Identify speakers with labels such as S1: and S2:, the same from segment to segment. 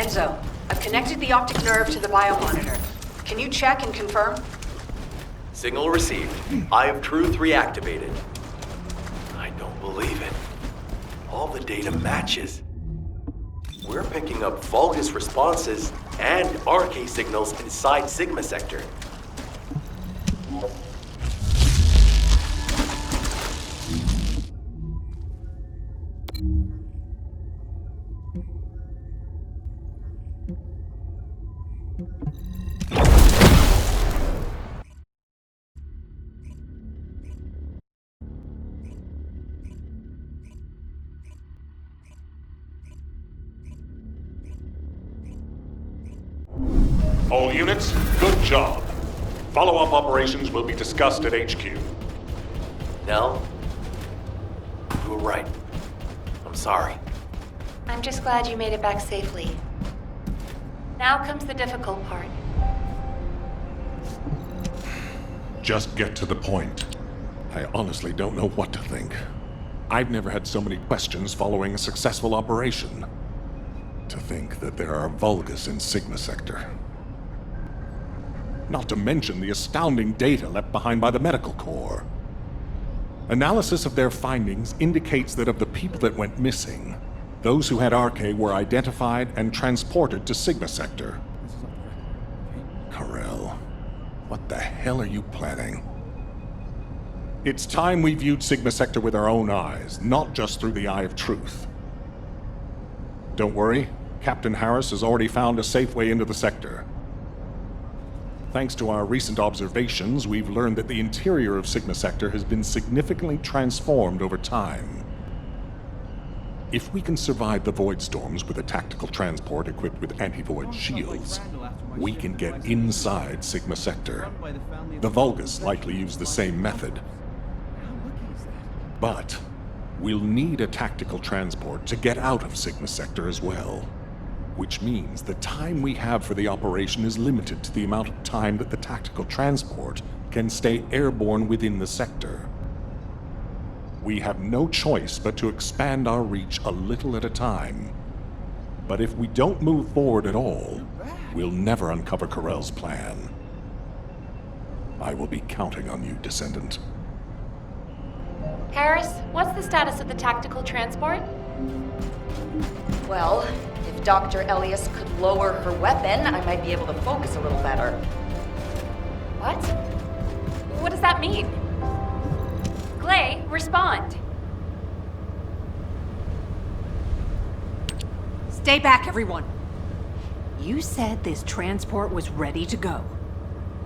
S1: Enzo, I've connected the optic nerve to the biomonitor. Can you check and confirm?
S2: Signal received. Eye of Truth reactivated. I don't believe it. All the data matches. We're picking up Vulgus responses and RK signals inside Sigma Sector.
S3: All units, good job. Follow-up operations will be discussed at HQ.
S2: Nell, you were right. I'm sorry.
S4: I'm just glad you made it back safely. Now comes the difficult part.
S3: Just get to the point. I honestly don't know what to think. I've never had so many questions following a successful operation. To think that there are Vulgus in Sigma Sector. Not to mention the astounding data left behind by the Medical Corps. Analysis of their findings indicates that of the people that went missing, those who had RK were identified and transported to Sigma Sector. Karel, what the hell are you planning? It's time we viewed Sigma Sector with our own eyes, not just through the Eye of Truth. Don't worry, Captain Harris has already found a safe way into the sector. Thanks to our recent observations, we've learned that the interior of Sigma Sector has been significantly transformed over time. If we can survive the void storms with a tactical transport equipped with anti-void shields, we can get inside Sigma Sector. The Vulgus likely use the same method. But we'll need a tactical transport to get out of Sigma Sector as well. Which means the time we have for the operation is limited to the amount of time that the tactical transport can stay airborne within the sector. We have no choice but to expand our reach a little at a time. But if we don't move forward at all, we'll never uncover Karel's plan. I will be counting on you, Descendant.
S4: Harris, what's the status of the tactical transport?
S1: Well, if Dr. Elias could lower her weapon, I might be able to focus a little better.
S4: What? What does that mean? Glay, respond.
S5: Stay back, everyone. You said this transport was ready to go.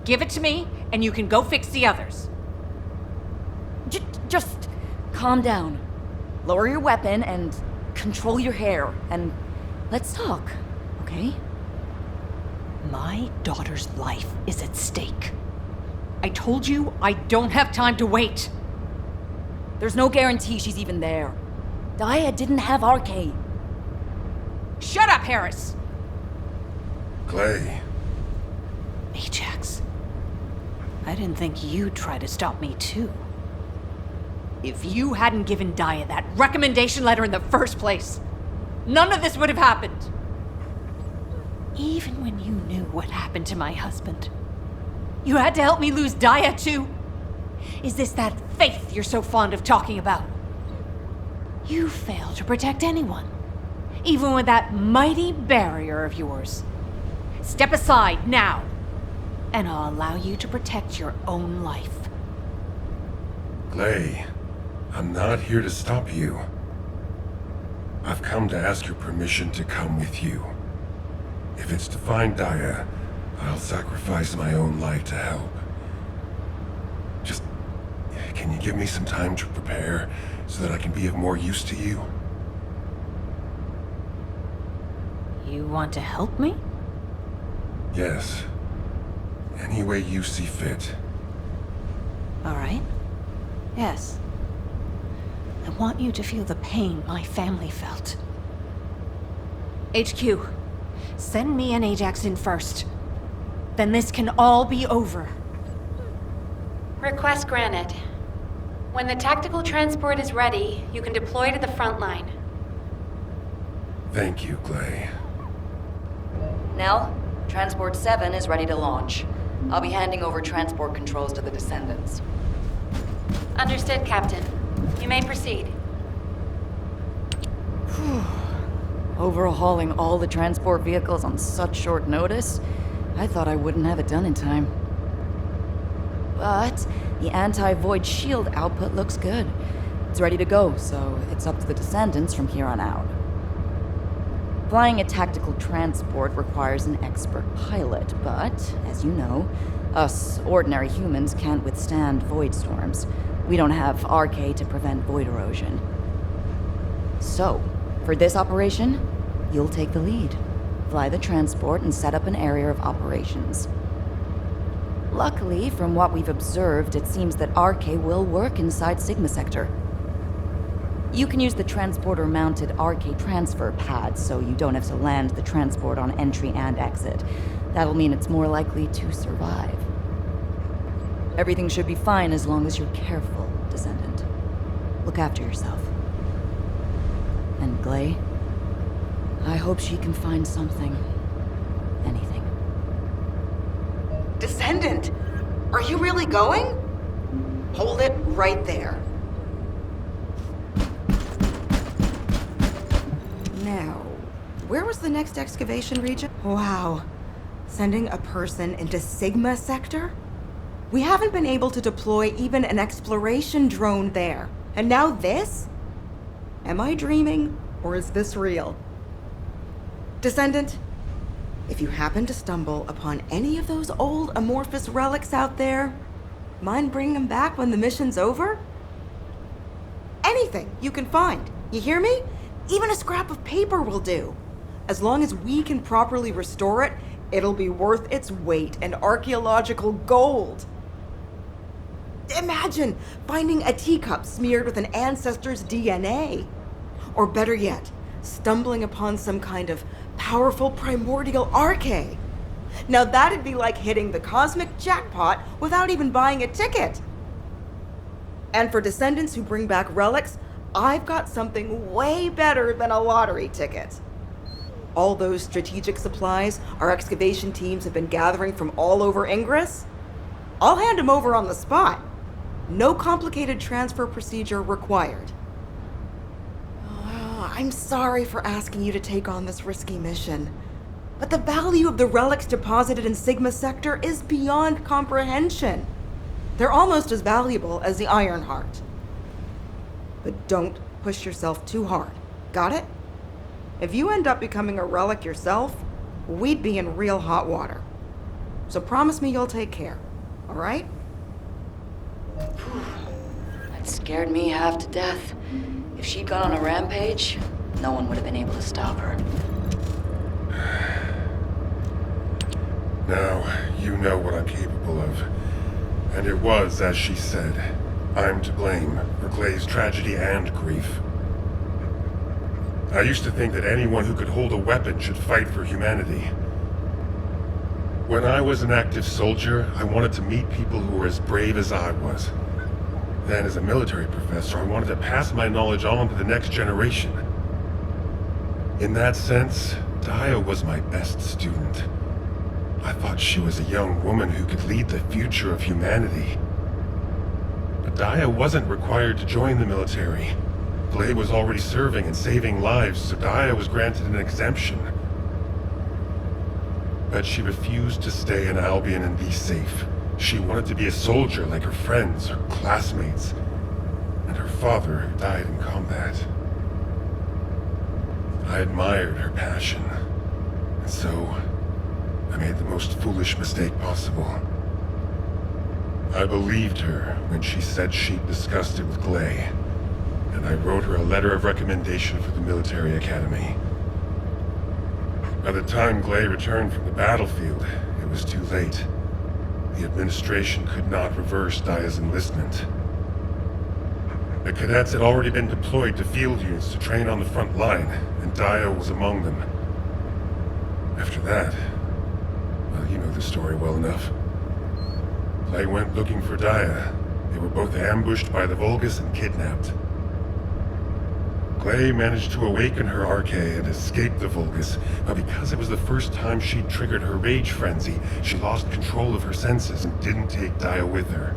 S5: Give it to me, and you can go fix the others.
S6: Just calm down. Lower your weapon and control your hair, and let's talk, okay?
S5: My daughter's life is at stake. I told you I don't have time to wait.
S6: There's no guarantee she's even there. Daya didn't have RK.
S5: Shut up, Harris!
S3: Glay.
S5: Ajax. I didn't think you'd try to stop me, too. If you hadn't given Daya that recommendation letter in the first place, none of this would have happened. Even when you knew what happened to my husband, you had to help me lose Daya, too. Is this that faith you're so fond of talking about? You fail to protect anyone, even with that mighty barrier of yours. Step aside now, and I'll allow you to protect your own life.
S7: Glay, I'm not here to stop you. I've come to ask your permission to come with you. If it's to find Daya, I'll sacrifice my own life to help. Just, can you give me some time to prepare so that I can be of more use to you?
S5: You want to help me?
S7: Yes. Any way you see fit.
S5: All right. Yes. I want you to feel the pain my family felt. HQ, send me and Ajax in first. Then this can all be over.
S4: Request granted. When the tactical transport is ready, you can deploy to the front line.
S7: Thank you, Glay.
S6: Nell, Transport 7 is ready to launch. I'll be handing over transport controls to the Descendants.
S4: Understood, Captain. You may proceed.
S6: Overhauling all the transport vehicles on such short notice? I thought I wouldn't have it done in time. But the anti-void shield output looks good. It's ready to go, so it's up to the Descendants from here on out. Flying a tactical transport requires an expert pilot, but, as you know, us ordinary humans can't withstand void storms. We don't have RK to prevent void erosion. So, for this operation, you'll take the lead. Fly the transport and set up an area of operations. Luckily, from what we've observed, it seems that RK will work inside Sigma Sector. You can use the transporter-mounted RK transfer pad, so you don't have to land the transport on entry and exit. That'll mean it's more likely to survive. Everything should be fine as long as you're careful, Descendant. Look after yourself. And Glay, I hope she can find something. Anything.
S8: Descendant, are you really going? Hold it right there. Now, where was the next excavation region? Wow. Sending a person into Sigma Sector? We haven't been able to deploy even an exploration drone there. And now this? Am I dreaming, or is this real? Descendant, if you happen to stumble upon any of those old amorphous relics out there, mind bringing them back when the mission's over? Anything you can find, you hear me? Even a scrap of paper will do. As long as we can properly restore it, it'll be worth its weight in archaeological gold. Imagine finding a teacup smeared with an ancestor's DNA. Or better yet, stumbling upon some kind of powerful primordial arche. Now that'd be like hitting the cosmic jackpot without even buying a ticket. And for Descendants who bring back relics, I've got something way better than a lottery ticket. All those strategic supplies our excavation teams have been gathering from all over Ingress, I'll hand them over on the spot. No complicated transfer procedure required. I'm sorry for asking you to take on this risky mission, but the value of the relics deposited in Sigma Sector is beyond comprehension. They're almost as valuable as the Iron Heart. But don't push yourself too hard, got it? If you end up becoming a relic yourself, we'd be in real hot water. So promise me you'll take care, all right?
S6: That scared me half to death. If she'd gone on a rampage, no one would have been able to stop her.
S7: Now, you know what I'm capable of. And it was, as she said, I'm to blame for Glay's tragedy and grief. I used to think that anyone who could hold a weapon should fight for humanity. When I was an active soldier, I wanted to meet people who were as brave as I was. Then, as a military professor, I wanted to pass my knowledge on to the next generation. In that sense, Daya was my best student. I thought she was a young woman who could lead the future of humanity. But Daya wasn't required to join the military. Glay was already serving and saving lives, so Daya was granted an exemption. But she refused to stay in Albion and be safe. She wanted to be a soldier like her friends, her classmates. and her father who died in combat. I admired her passion, and so I made the most foolish mistake possible. I believed her when she said she'd discussed it with Glay, and I wrote her a letter of recommendation for the military academy. By the time Glay returned from the battlefield, it was too late. The administration could not reverse Daya's enlistment. The cadets had already been deployed to field units to train on the front line, and Daya was among them. After that, well, you know the story well enough. Glay went looking for Daya. They were both ambushed by the Vulgus and kidnapped. Glay managed to awaken her Arche and escape the Vulgus, but because it was the first time she'd triggered her rage frenzy, she lost control of her senses and didn't take Daya with her.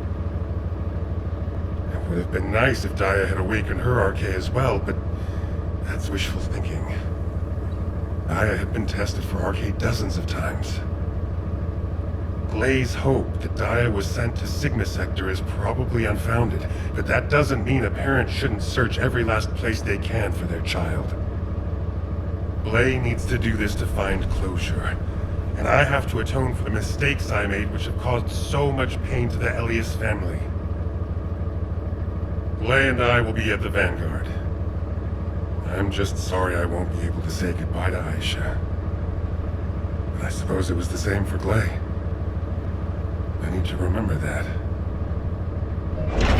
S7: It would have been nice if Daya had awakened her Arche as well, but that's wishful thinking. Daya had been tested for Arche dozens of times. Glay's hope that Daya was sent to Sigma Sector is probably unfounded, but that doesn't mean a parent shouldn't search every last place they can for their child. Glay needs to do this to find closure, and I have to atone for the mistakes I made which have caused so much pain to the Elias family. Glay and I will be at the Vanguard. I'm just sorry I won't be able to say goodbye to Aisha. But I suppose it was the same for Glay. I need to remember that.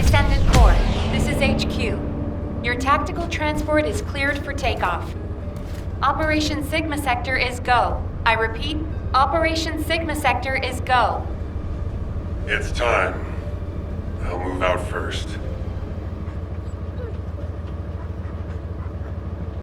S4: Descendant Core, this is HQ. Your tactical transport is cleared for takeoff. Operation Sigma Sector is go. I repeat, Operation Sigma Sector is go.
S7: It's time. I'll move out first.